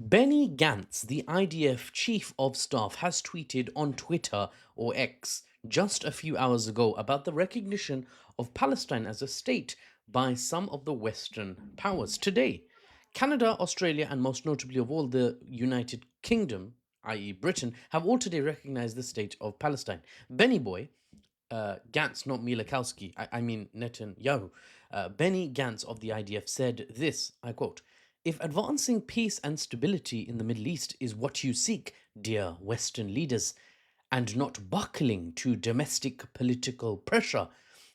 Benny Gantz, the IDF chief of staff, has tweeted on Twitter or X just a few hours ago about the recognition of Palestine as a state by some of the Western powers. Today, Canada, Australia, and most notably of all the United Kingdom, i.e., Britain, have all today recognized the state of Palestine. Benny Boy, Gantz, not Milakowski, I mean Netanyahu, Benny Gantz of the IDF said this, I quote, "If advancing peace and stability in the Middle East is what you seek, dear Western leaders, and not buckling to domestic political pressure,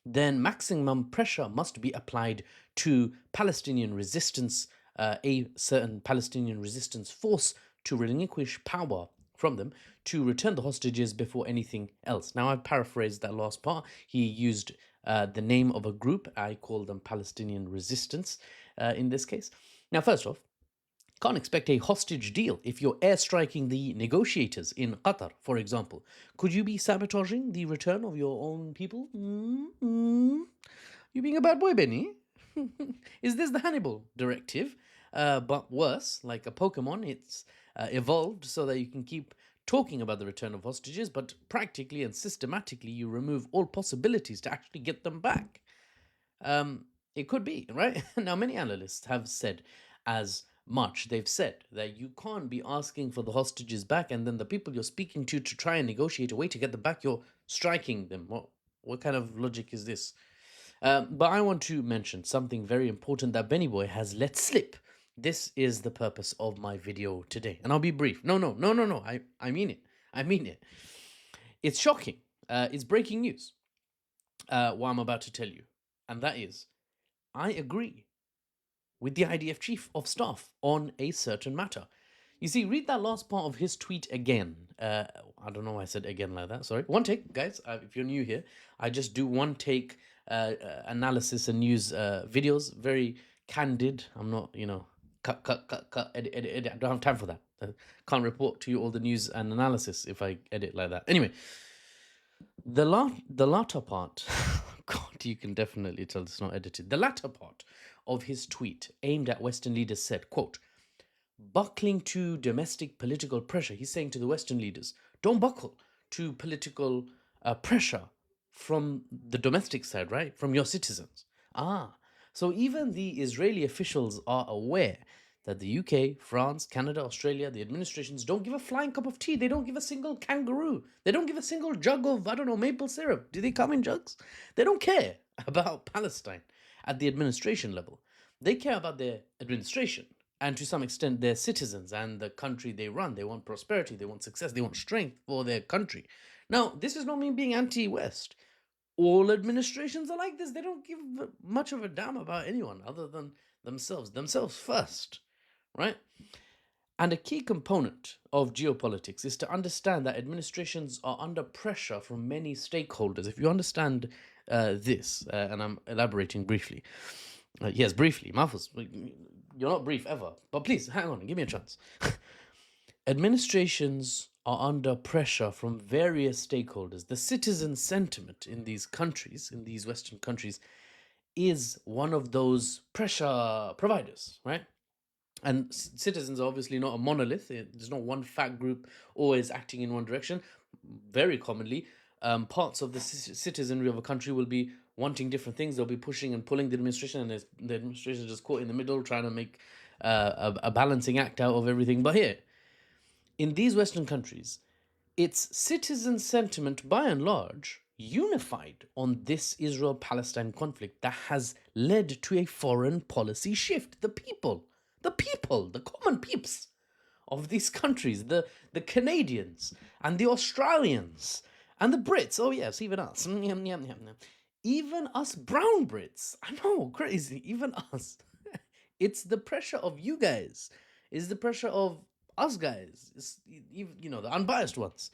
then maximum pressure must be applied to Palestinian resistance, a certain Palestinian resistance force to relinquish power from them to return the hostages before anything else." Now, I've paraphrased that last part. He used the name of a group. I call them Palestinian resistance in this case. Now, first off, can't expect a hostage deal if you're airstriking the negotiators in Qatar, for example. Could you be sabotaging the return of your own people? You being a bad boy, Benny? Is this the Hannibal directive? But worse, like a Pokemon, it's evolved so that you can keep talking about the return of hostages, but practically and systematically you remove all possibilities to actually get them back. It could be, right? Now, many analysts have said as much. They've said that you can't be asking for the hostages back and then the people you're speaking to try and negotiate a way to get them back, you're striking them. What kind of logic is this? But I want to mention something very important that Benny Boy has let slip. This is the purpose of my video today. And I'll be brief. No. I mean it. I mean it. It's shocking. It's breaking news. What I'm about to tell you. And that is, I agree with the IDF chief of staff on a certain matter. You see, read that last part of his tweet again. I don't know why I said again like that. Sorry. One take, guys. If you're new here, I just do one take analysis and news videos. Very candid. I'm not, cut, edit. I don't have time for that. Can't report to you all the news and analysis if I edit like that. Anyway, the latter part, God, you can definitely tell it's not edited. The latter part of his tweet aimed at Western leaders said, quote, "Buckling to domestic political pressure." He's saying to the Western leaders, don't buckle to political pressure from the domestic side, right? From your citizens. So even the Israeli officials are aware that the UK, France, Canada, Australia, the administrations don't give a flying cup of tea. They don't give a single kangaroo. They don't give a single jug of, I don't know, maple syrup. Do they come in jugs? They don't care about Palestine at the administration level. They care about their administration and to some extent their citizens and the country they run. They want prosperity, they want success, they want strength for their country. Now, this is not me being anti-West. All administrations are like this. They don't give much of a damn about anyone other than themselves first, right? And a key component of geopolitics is to understand that administrations are under pressure from many stakeholders. If you understand this, and I'm elaborating briefly. Yes, briefly. Mahfouz, you're not brief ever. But please, hang on, give me a chance. Administrations are under pressure from various stakeholders. The citizen sentiment in these countries, in these Western countries, is one of those pressure providers, right? And citizens are obviously not a monolith. There's not one fat group always acting in one direction. Very commonly, parts of the citizenry of a country will be wanting different things. They'll be pushing and pulling the administration, and the administration is just caught in the middle, trying to make a balancing act out of everything. But here, in these Western countries, it's citizen sentiment, by and large, unified on this Israel-Palestine conflict that has led to a foreign policy shift. The people, the common peeps of these countries, the Canadians and the Australians and the Brits. Oh yes, even us. Even us brown Brits. I know, crazy. Even us. It's the pressure of you guys. It's the pressure of us guys. It's, the unbiased ones.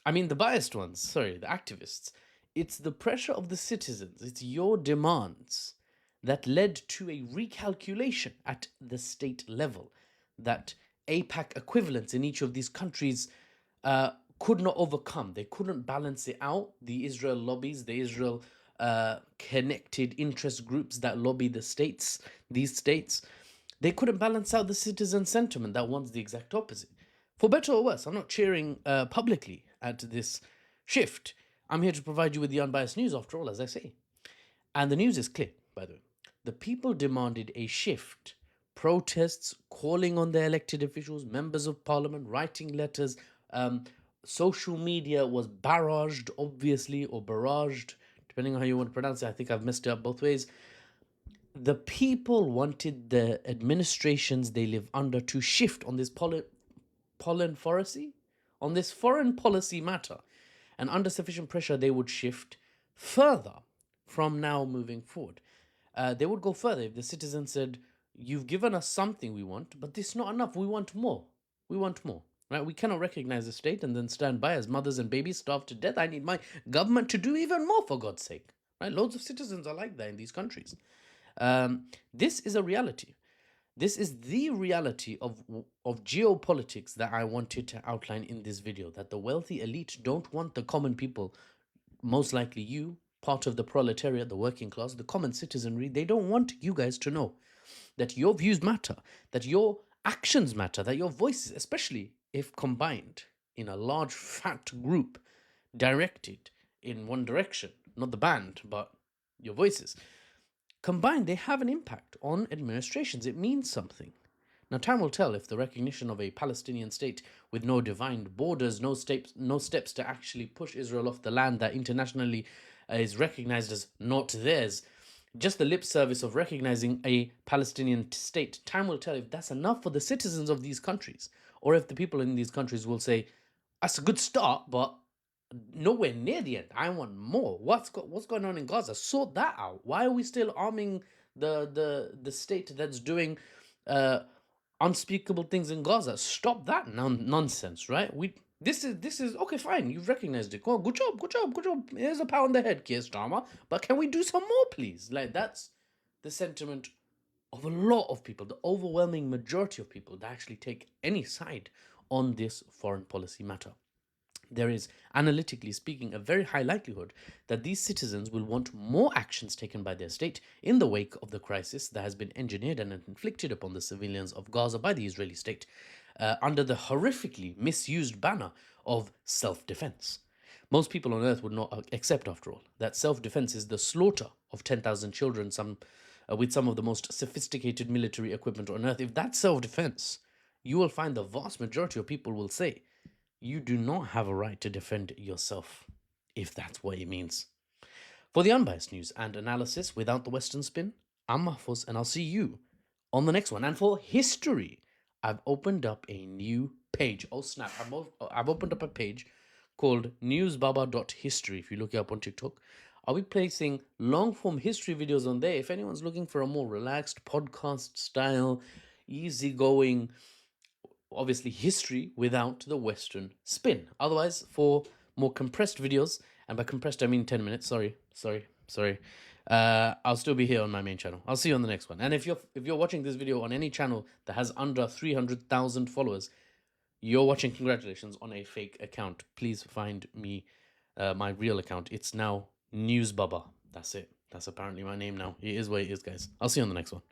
I mean, the biased ones. Sorry, the activists. It's the pressure of the citizens. It's your demands that led to a recalculation at the state level that AIPAC-equivalents in each of these countries could not overcome. They couldn't balance it out. The Israel lobbies, the Israel connected interest groups that lobby these states, They couldn't balance out the citizen sentiment that wants the exact opposite. For better or worse, I'm not cheering publicly at this shift. I'm here to provide you with the unbiased news, after all, as I say. And the news is clear, by the way. The people demanded a shift. Protests, calling on their elected officials, members of parliament, writing letters. Social media was barraged, obviously, or barraged, depending on how you want to pronounce it. I think I've messed it up both ways. The people wanted the administrations they live under to shift on this foreign policy matter. And under sufficient pressure, they would shift further from now moving forward. They would go further if the citizens said, you've given us something we want, but this is not enough. We want more. We want more. Right? We cannot recognize the state and then stand by as mothers and babies starve to death. I need my government to do even more, for God's sake. Right? Loads of citizens are like that in these countries. This is a reality. This is the reality of geopolitics that I wanted to outline in this video, that the wealthy elite don't want the common people, most likely you, part of the proletariat, the working class, the common citizenry. They don't want you guys to know that your views matter, that your actions matter, that your voices, especially if combined in a large fat group, directed in one direction, not the band, but your voices, combined, they have an impact on administrations. It means something. Now, time will tell if the recognition of a Palestinian state with no defined borders, no steps to actually push Israel off the land that internationally is recognized as not theirs, just the lip service of recognizing a Palestinian state, time will tell if that's enough for the citizens of these countries, or if the people in these countries will say, that's a good start, but nowhere near the end. I want more. What's going on in Gaza? Sort that out. Why are we still arming the state that's doing unspeakable things in Gaza? Stop that nonsense, right? This is okay. Fine, you've recognized it. Go, good job. Here's a pat on the head, Keir Starmer. But can we do some more, please? Like, that's the sentiment of a lot of people, the overwhelming majority of people that actually take any side on this foreign policy matter. There is, analytically speaking, a very high likelihood that these citizens will want more actions taken by their state in the wake of the crisis that has been engineered and inflicted upon the civilians of Gaza by the Israeli state, under the horrifically misused banner of self-defense. Most people on earth would not accept, after all, that self-defense is the slaughter of 10,000 children, with some of the most sophisticated military equipment on earth. If that's self-defense, you will find the vast majority of people will say, you do not have a right to defend yourself, if that's what it means. For the unbiased news and analysis without the Western spin, I'm Mahfouz, and I'll see you on the next one. And for history, I've opened up a new page. Oh snap, I've opened up a page called NewsBaba.history. If you look it up on TikTok, I'll be placing long-form history videos on there. If anyone's looking for a more relaxed podcast style, easygoing, obviously history without the Western spin. Otherwise, for more compressed videos, and by compressed I mean 10 minutes, sorry, I'll still be here on my main channel. I'll see you on the next one. And if you're watching this video on any channel that has under 300,000 followers, you're watching, congratulations, on a fake account. Please find me my real account. It's now NewsBaba. That's it. That's apparently my name now. It is what it is, guys. I'll see you on the next one.